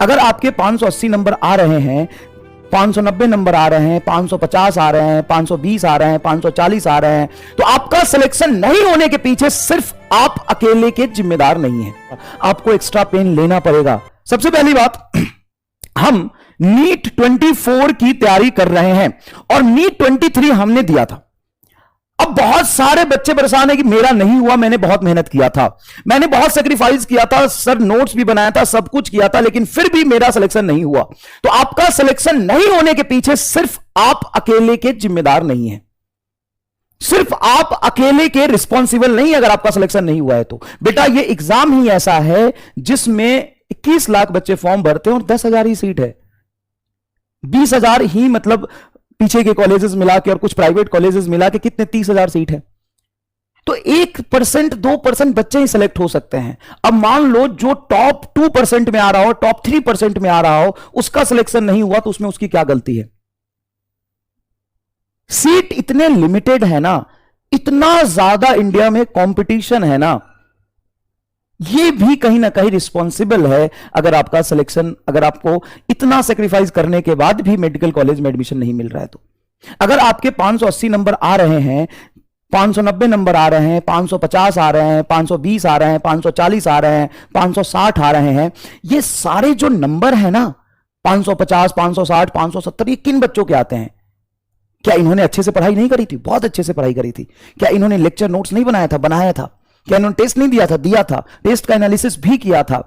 अगर आपके 580 नंबर आ रहे हैं, 590 नंबर आ रहे हैं, 550 आ रहे हैं, 520 आ रहे हैं, 540 आ रहे हैं, तो आपका सिलेक्शन नहीं होने के पीछे सिर्फ आप अकेले के जिम्मेदार नहीं हैं। आपको एक्स्ट्रा पेन लेना पड़ेगा। सबसे पहली बात, हम नीट 24 की तैयारी कर रहे हैं और नीट 23 हमने दिया था। अब बहुत सारे बच्चे परेशान है कि मेरा नहीं हुआ, मैंने बहुत मेहनत किया था, मैंने बहुत सेक्रीफाइस किया था सर, नोट्स भी बनाया था, सब कुछ किया था, लेकिन फिर भी मेरा सिलेक्शन नहीं हुआ। तो आपका सिलेक्शन नहीं होने के पीछे सिर्फ आप अकेले के जिम्मेदार नहीं हैं, सिर्फ आप अकेले के रिस्पॉन्सिबल नहीं। अगर आपका सिलेक्शन नहीं हुआ है तो बेटा ये एग्जाम ही ऐसा है जिसमें 21 लाख बच्चे फॉर्म भरते हैं और 10,000 ही सीट है। 20,000 ही मतलब पीछे के कॉलेजेस मिला के और कुछ प्राइवेट कॉलेजेस मिला के कितने 30,000 सीट है। तो 1% 2% बच्चे ही सिलेक्ट हो सकते हैं। अब मान लो जो टॉप 2% में आ रहा हो, टॉप 3% में आ रहा हो, उसका सिलेक्शन नहीं हुआ तो उसमें उसकी क्या गलती है? सीट इतने लिमिटेड है ना, इतना ज्यादा इंडिया में कंपटीशन है ना, ये भी कहीं ना कहीं रिस्पॉन्सिबल है। अगर आपका सिलेक्शन, अगर आपको इतना सेक्रीफाइस करने के बाद भी मेडिकल कॉलेज में एडमिशन नहीं मिल रहा है तो अगर आपके 580 नंबर आ रहे हैं, 590 नंबर आ रहे हैं, 550 आ रहे हैं, 520 आ रहे हैं, 540 आ रहे हैं, 560 आ रहे हैं, ये सारे जो नंबर है ना, 550, 560, 570, ये किन बच्चों के आते हैं? क्या इन्होंने अच्छे से पढ़ाई नहीं करी थी? बहुत अच्छे से पढ़ाई करी थी। क्या इन्होंने लेक्चर नोट्स नहीं बनाया था? बनाया था। क्या इन्होंने टेस्ट नहीं दिया था? दिया था। टेस्ट का एनालिसिस भी किया था।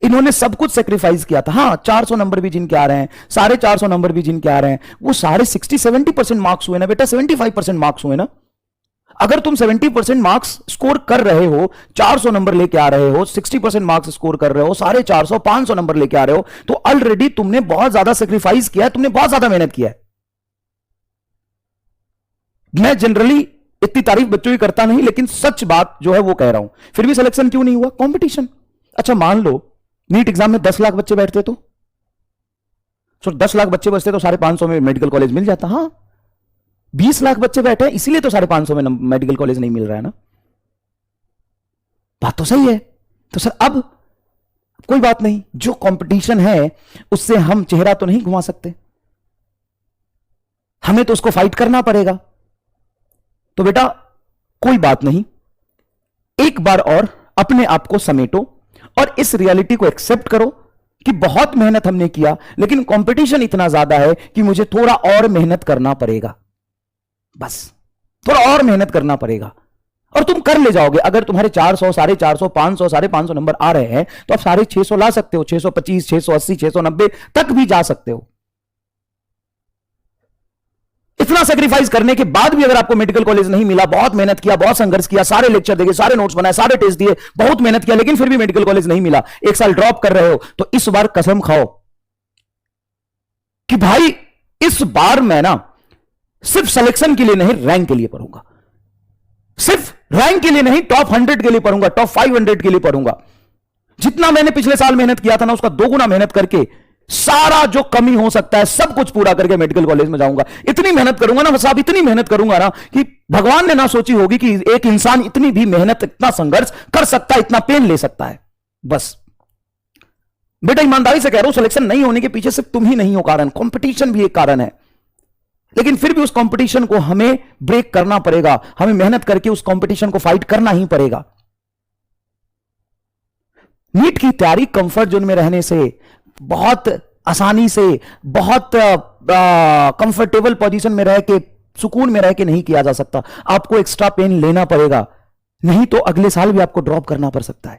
इन्होंने सब कुछ सेक्रीफाइस किया था। हां, 400 नंबर भी जिनके आ रहे हैं, 450 नंबर भी जिनके आ रहे हैं, वो सारे 60-70% मार्क्स हुए ना बेटा, 75% मार्क्स हुए ना। अगर तुम 70% मार्क्स स्कोर कर रहे हो, 400 नंबर लेके आ रहे हो, 60% मार्क्स स्कोर कर रहे हो, 450, 500 नंबर लेके आ रहे हो, तो ऑलरेडी तुमने बहुत ज्यादा सेक्रीफाइस किया है, तुमने बहुत ज्यादा मेहनत किया है। मैं जनरली इतनी तारीफ बच्चों की करता नहीं, लेकिन सच बात जो है वो कह रहा हूं। फिर भी सिलेक्शन क्यों नहीं हुआ? कंपटीशन। अच्छा मान लो नीट एग्जाम में 10 लाख बच्चे बैठते तो 10 लाख बच्चे बचते तो 550 में मेडिकल कॉलेज मिल जाता। हां, 20 लाख बच्चे बैठे हैं इसीलिए तो 550 में मेडिकल कॉलेज नहीं मिल रहा है ना। बात तो सही है। तो सर अब कोई बात नहीं, जो कंपटीशन है उससे हम चेहरा तो नहीं घुमा सकते, हमें तो उसको फाइट करना पड़ेगा। तो बेटा कोई बात नहीं, एक बार और अपने आप को समेटो और इस रियलिटी को एक्सेप्ट करो कि बहुत मेहनत हमने किया, लेकिन कंपटीशन इतना ज्यादा है कि मुझे थोड़ा और मेहनत करना पड़ेगा। बस थोड़ा और मेहनत करना पड़ेगा और तुम कर ले जाओगे। अगर तुम्हारे 400, 450, 500, 550 नंबर आ रहे हैं तो आप 650 ला सकते हो, 625, 680, 690 तक भी जा सकते हो। इतना सेक्रीफाइस करने के बाद भी अगर आपको मेडिकल कॉलेज नहीं मिला, बहुत मेहनत किया, बहुत संघर्ष किया, सारे लेक्चर देखे, सारे नोट्स बनाए, सारे टेस्ट दिए, बहुत मेहनत किया, लेकिन फिर भी मेडिकल कॉलेज नहीं मिला, एक साल ड्रॉप कर रहे हो, तो इस बार कसम खाओ कि भाई इस बार मैं ना सिर्फ सिलेक्शन के लिए नहीं, रैंक के लिए पढ़ूंगा। सिर्फ रैंक के लिए नहीं, टॉप 100 के लिए पढ़ूंगा, टॉप 500 के लिए पढ़ूंगा। जितना मैंने पिछले साल मेहनत किया था ना, उसका 2 गुना मेहनत करके सारा जो कमी हो सकता है सब कुछ पूरा करके मेडिकल कॉलेज में जाऊंगा। इतनी मेहनत करूंगा ना, साहब इतनी मेहनत करूंगा ना कि भगवान ने ना सोची होगी कि एक इंसान इतनी भी मेहनत, इतना संघर्ष कर सकता है, इतना पेन ले सकता है। बस बेटा ईमानदारी से कह रहा हूं, सिलेक्शन नहीं होने के पीछे सिर्फ तुम ही नहीं हो कारण, कंपटीशन भी एक कारण है। लेकिन फिर भी उस कंपटीशन को हमें ब्रेक करना पड़ेगा, हमें मेहनत करके उस कंपटीशन को फाइट करना ही पड़ेगा। नीट की तैयारी कंफर्ट जोन में रहने से, बहुत आसानी से, बहुत कंफर्टेबल पोजीशन में रह के, सुकून में रह के नहीं किया जा सकता। आपको एक्स्ट्रा पेन लेना पड़ेगा, नहीं तो अगले साल भी आपको ड्रॉप करना पड़ सकता है।